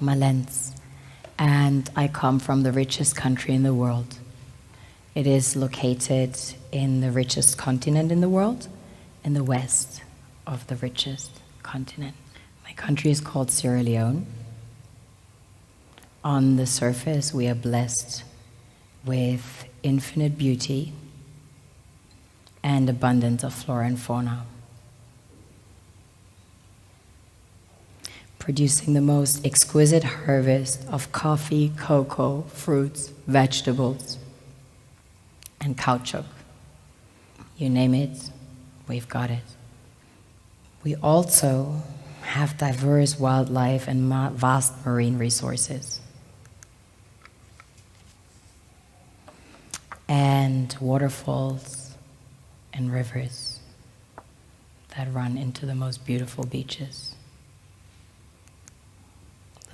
Mallence, and I come from the richest country in the world. It is located in the richest continent in the world, in the west of the richest continent. My country is called Sierra Leone. On the surface, we are blessed with infinite beauty and abundance of flora and fauna, producing the most exquisite harvest of coffee, cocoa, fruits, vegetables, and caoutchouc. You name it, we've got it. We also have diverse wildlife and vast marine resources, and waterfalls and rivers that run into the most beautiful beaches.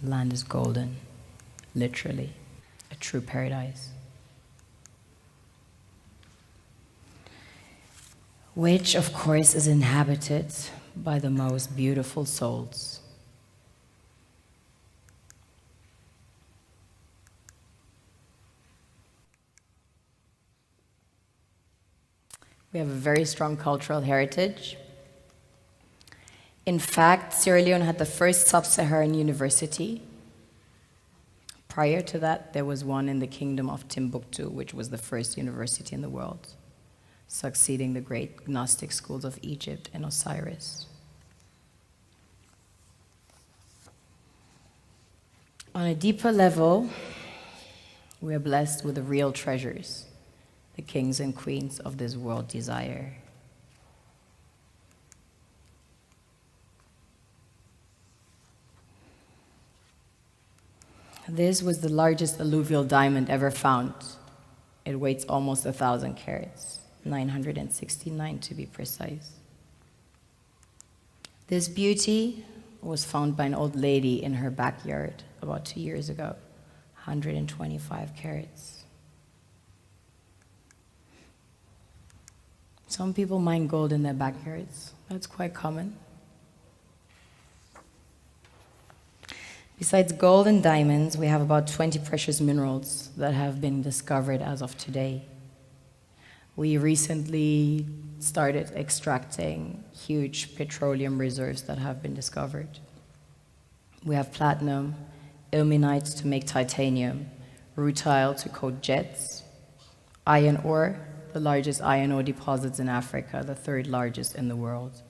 The land is golden, literally, a true paradise, which of course is inhabited by the most beautiful souls. We have a very strong cultural heritage. In fact, Sierra Leone had the first sub-Saharan university. Prior to that, there was one in the kingdom of Timbuktu, which was the first university in the world, succeeding the great Gnostic schools of Egypt and Osiris. On a deeper level, we are blessed with the real treasures the kings and queens of this world desire. This was the largest alluvial diamond ever found. It weighs almost 1,000 carats, 969 to be precise. This beauty was found by an old lady in her backyard about 2 years ago, 125 carats. Some people mine gold in their backyards. That's quite common. Besides gold and diamonds, we have about 20 precious minerals that have been discovered as of today. We recently started extracting huge petroleum reserves that have been discovered. We have platinum, ilmenite to make titanium, rutile to coat jets, iron ore, the largest iron ore deposits in Africa, the third largest in the world.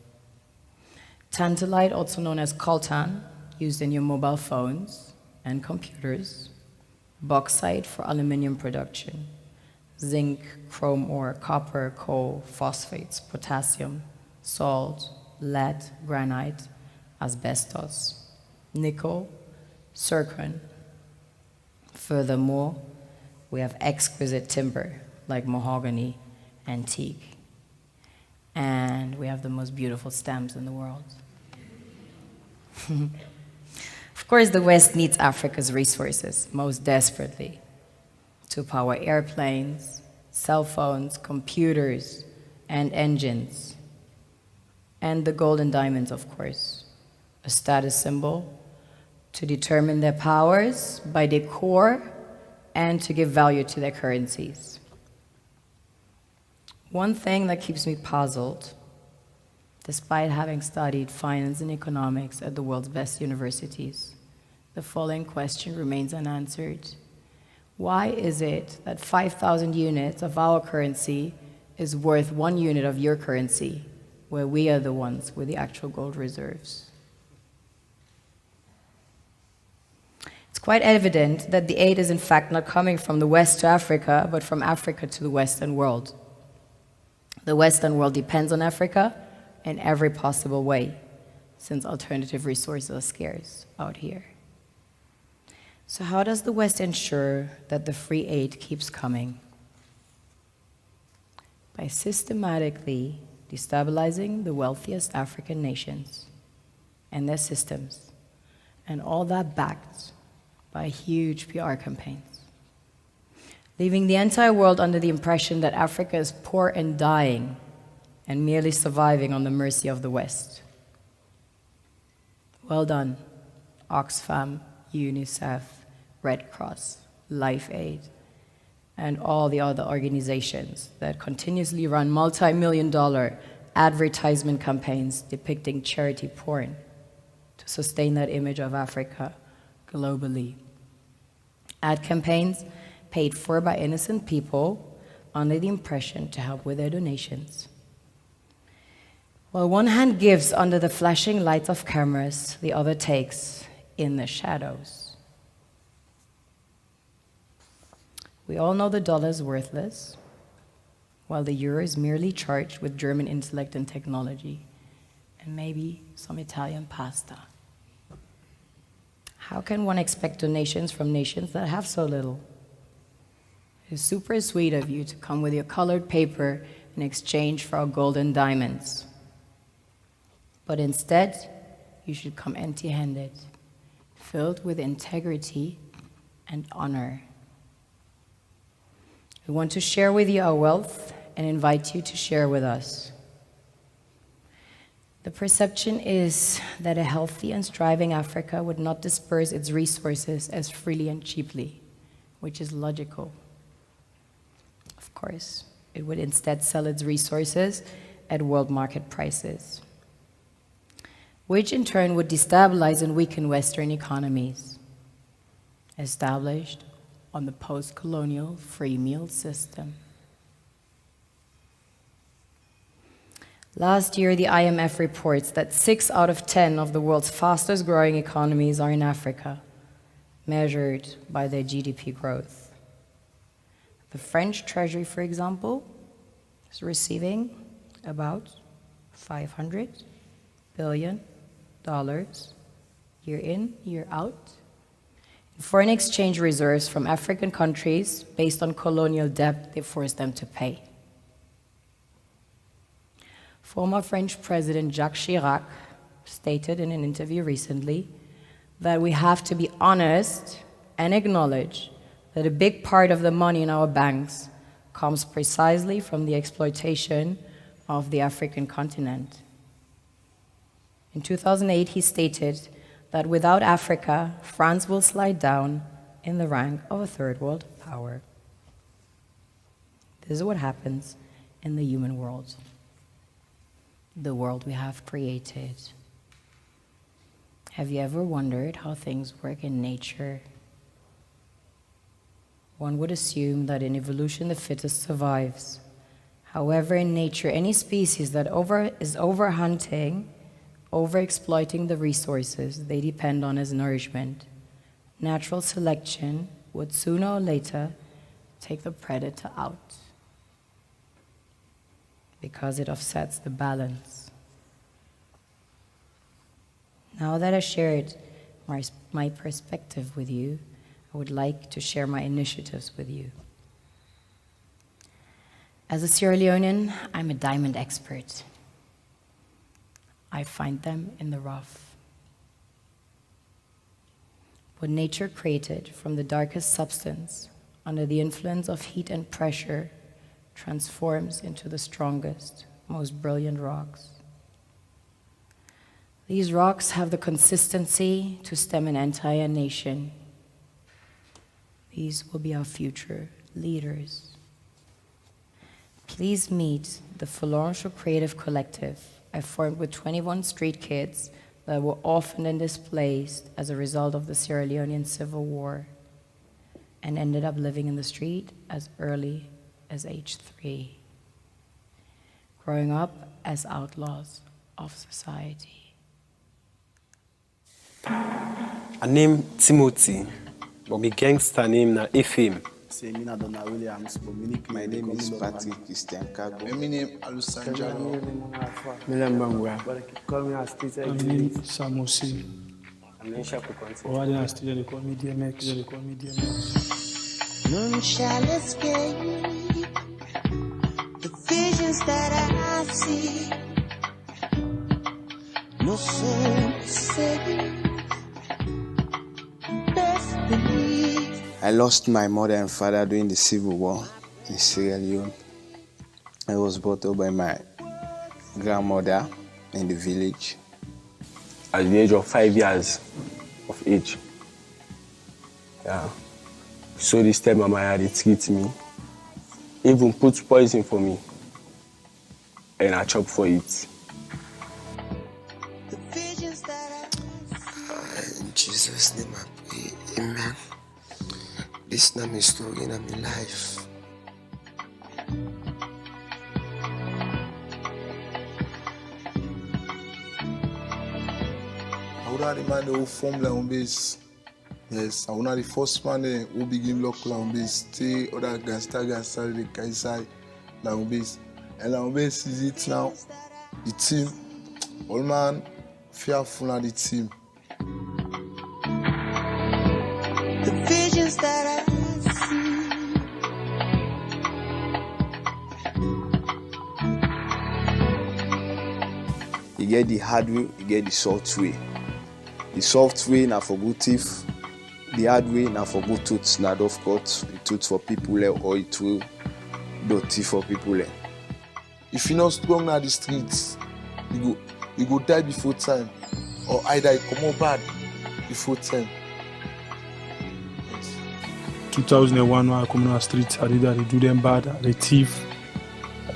Tantalite, also known as coltan, used in your mobile phones and computers. Bauxite for aluminum production. Zinc, chrome ore, copper, coal, phosphates, potassium, salt, lead, granite, asbestos, nickel, zircon. Furthermore, we have exquisite timber like mahogany, antique, and we have the most beautiful stamps in the world. Of course, the West needs Africa's resources most desperately to power airplanes, cell phones, computers, and engines. And the gold and diamonds, of course, a status symbol to determine their powers by their core and to give value to their currencies. One thing that keeps me puzzled, despite having studied finance and economics at the world's best universities, the following question remains unanswered. Why is it that 5,000 units of our currency is worth 1 unit of your currency, where we are the ones with the actual gold reserves? It's quite evident that the aid is in fact not coming from the West to Africa, but from Africa to the Western world. The Western world depends on Africa in every possible way, since alternative resources are scarce out here. So how does the West ensure that the free aid keeps coming? By systematically destabilizing the wealthiest African nations and their systems, and all that backed by huge PR campaigns, leaving the entire world under the impression that Africa is poor and dying and merely surviving on the mercy of the West. Well done, Oxfam, UNICEF, Red Cross, Life Aid, and all the other organizations that continuously run multi-million-dollar advertisement campaigns depicting charity porn to sustain that image of Africa globally. Ad campaigns paid for by innocent people under the impression to help with their donations. While one hand gives under the flashing lights of cameras, the other takes in the shadows. We all know the dollar is worthless, while the euro is merely charged with German intellect and technology, and maybe some Italian pasta. How can one expect donations from nations that have so little? It's super sweet of you to come with your colored paper in exchange for our gold and diamonds. But instead, you should come empty-handed, filled with integrity and honor. We want to share with you our wealth and invite you to share with us. The perception is that a healthy and striving Africa would not disperse its resources as freely and cheaply, which is logical. Of course, it would instead sell its resources at world market prices, which in turn would destabilize and weaken Western economies, established on the post-colonial free meal system. Last year, the IMF reports that 6 out of 10 of the world's fastest growing economies are in Africa, measured by their GDP growth. The French Treasury, for example, is receiving about $500 billion year in, year out, in foreign exchange reserves from African countries based on colonial debt they forced them to pay. Former French President Jacques Chirac stated in an interview recently that we have to be honest and acknowledge that a big part of the money in our banks comes precisely from the exploitation of the African continent. In 2008, he stated that without Africa, France will slide down in the rank of a third world power. This is what happens in the human world, the world we have created. Have you ever wondered how things work in nature? One would assume that in evolution the fittest survives. However, in nature, any species that is overhunting, overexploiting the resources they depend on as nourishment, natural selection would sooner or later take the predator out, because it offsets the balance. Now that I shared my perspective with you, I would like to share my initiatives with you. As a Sierra Leonean, I'm a diamond expert. I find them in the rough. What nature created from the darkest substance, under the influence of heat and pressure, transforms into the strongest, most brilliant rocks. These rocks have the consistency to stem an entire nation. These will be our future leaders. Please meet the Fulancho Creative Collective I formed with 21 street kids that were orphaned and displaced as a result of the Sierra Leonean Civil War and ended up living in the street as early as age 3, growing up as outlaws of society. I name Timothy, but my gangster name na Ephraim. My name is Patrick Christian Kago. My name is Alusandro. My name is Samusi. None shall escape the visions that I see. No soul saved. Best believe. I lost my mother and father during the Civil War in Sierra Leone. I was brought up by my grandmother in the village. At the age of 5 years of age, Yeah. So this time Mama had to treat me. Even put poison for me. And I chop for it. The visions that In Jesus' name I pray. Amen. This is not my story, not my life. I would not the man who formed la base. Yes, I would not the first man who begin lock la base. Stay other gangster the Kaisai la base. And la base is it now. The team, all man fearful of the team. the visions that I see. You get the hard way, you get the soft way. The soft way na for good thief. The hard way na for good tooth. Na of course, it tooth for people or it will dirty for people. If you're not strong na the streets, you go die before time. Or either you come out bad before time. 2001 when I come on the streets, I did that, they do them bad, they thief,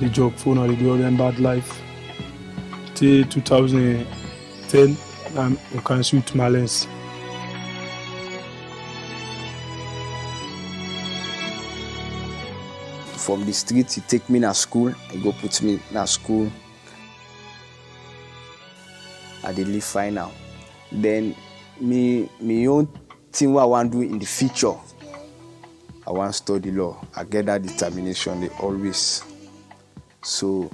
they job phone, they do all them bad life. Till 2010, I can shoot Mallence. From the street, he take me to school, he go put me in school. I did live fine now. Then me own thing what I want to do in the future. I want to study law. I get that determination they always. So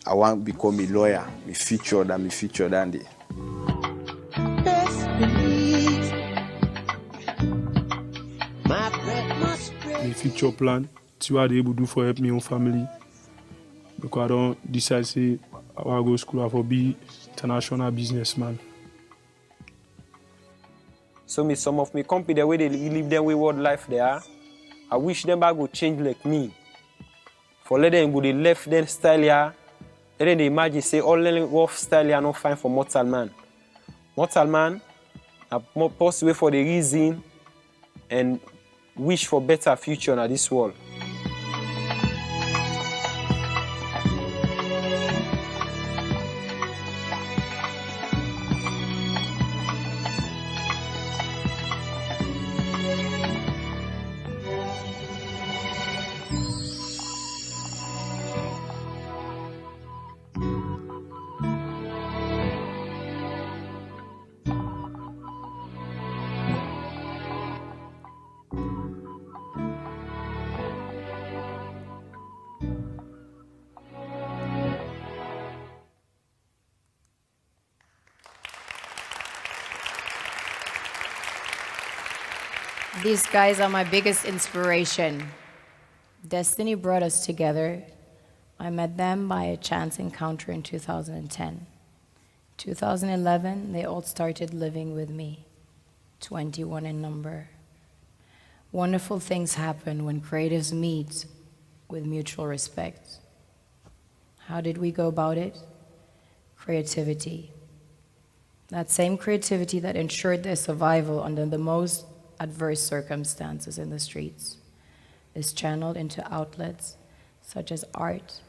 I want to become a lawyer. Me future than the. Best believe my breath must break. My future plan, see what I able to do for help me own family. Because I don't decide say I want to go to school, I want to be international businessman. So me some of me company the way they live their wayward life there. I wish them back go change like me. For let them go they left them style here. And then they imagine say all the rough style here not fine for mortal man. Mortal man are more possible for the reason and wish for better future in this world. These guys are my biggest inspiration. Destiny brought us together. I met them by a chance encounter in 2010. 2011, they all started living with me, 21 in number. Wonderful things happen when creatives meet with mutual respect. How did we go about it? Creativity. That same creativity that ensured their survival under the most adverse circumstances in the streets is channeled into outlets such as art,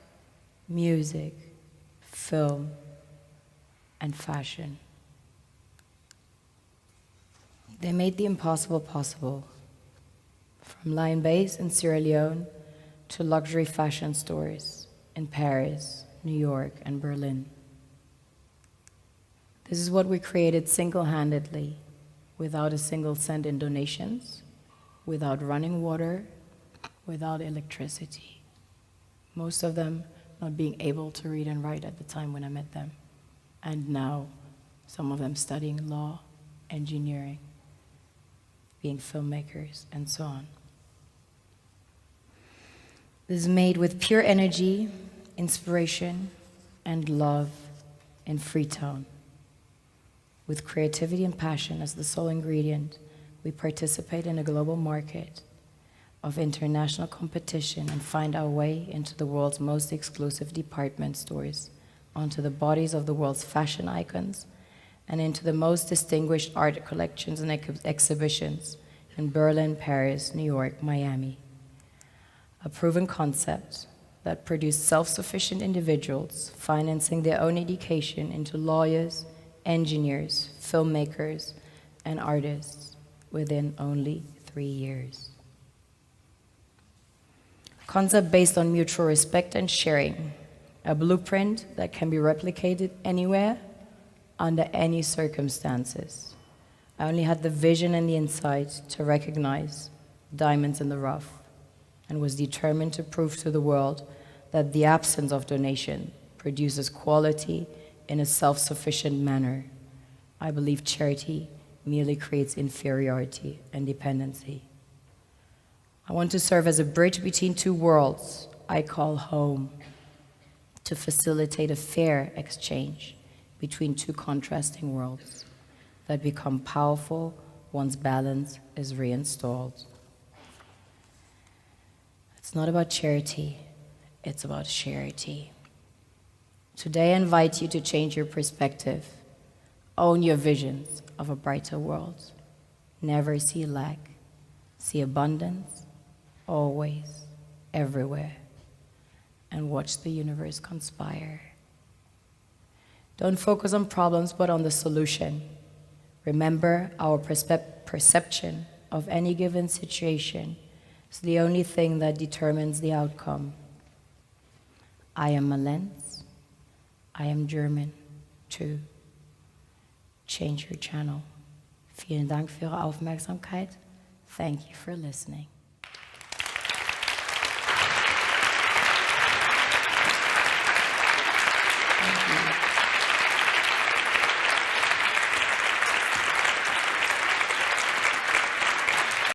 music, film, and fashion. They made the impossible possible, from Lion Base in Sierra Leone to luxury fashion stores in Paris, New York, and Berlin. This is what we created single-handedly, without a single cent in donations, without running water, without electricity. Most of them not being able to read and write at the time when I met them. And now, some of them studying law, engineering, being filmmakers, and so on. This is made with pure energy, inspiration, and love in Freetown. With creativity and passion as the sole ingredient, we participate in a global market of international competition and find our way into the world's most exclusive department stores, onto the bodies of the world's fashion icons, and into the most distinguished art collections and exhibitions in Berlin, Paris, New York, Miami. A proven concept that produced self-sufficient individuals financing their own education into lawyers, engineers, filmmakers, and artists within only 3 years. A concept based on mutual respect and sharing, a blueprint that can be replicated anywhere, under any circumstances. I only had the vision and the insight to recognize diamonds in the rough, and was determined to prove to the world that the absence of donation produces quality in a self-sufficient manner. I believe charity merely creates inferiority and dependency. I want to serve as a bridge between two worlds I call home, to facilitate a fair exchange between two contrasting worlds that become powerful once balance is reinstalled. It's not about charity, it's about charity. Today I invite you to change your perspective. Own your visions of a brighter world. Never see lack. See abundance, always, everywhere. And watch the universe conspire. Don't focus on problems, but on the solution. Remember, our perception of any given situation is the only thing that determines the outcome. I am Mallence. I am German, too. Change your channel. Vielen Dank für Ihre Aufmerksamkeit. Thank you for listening.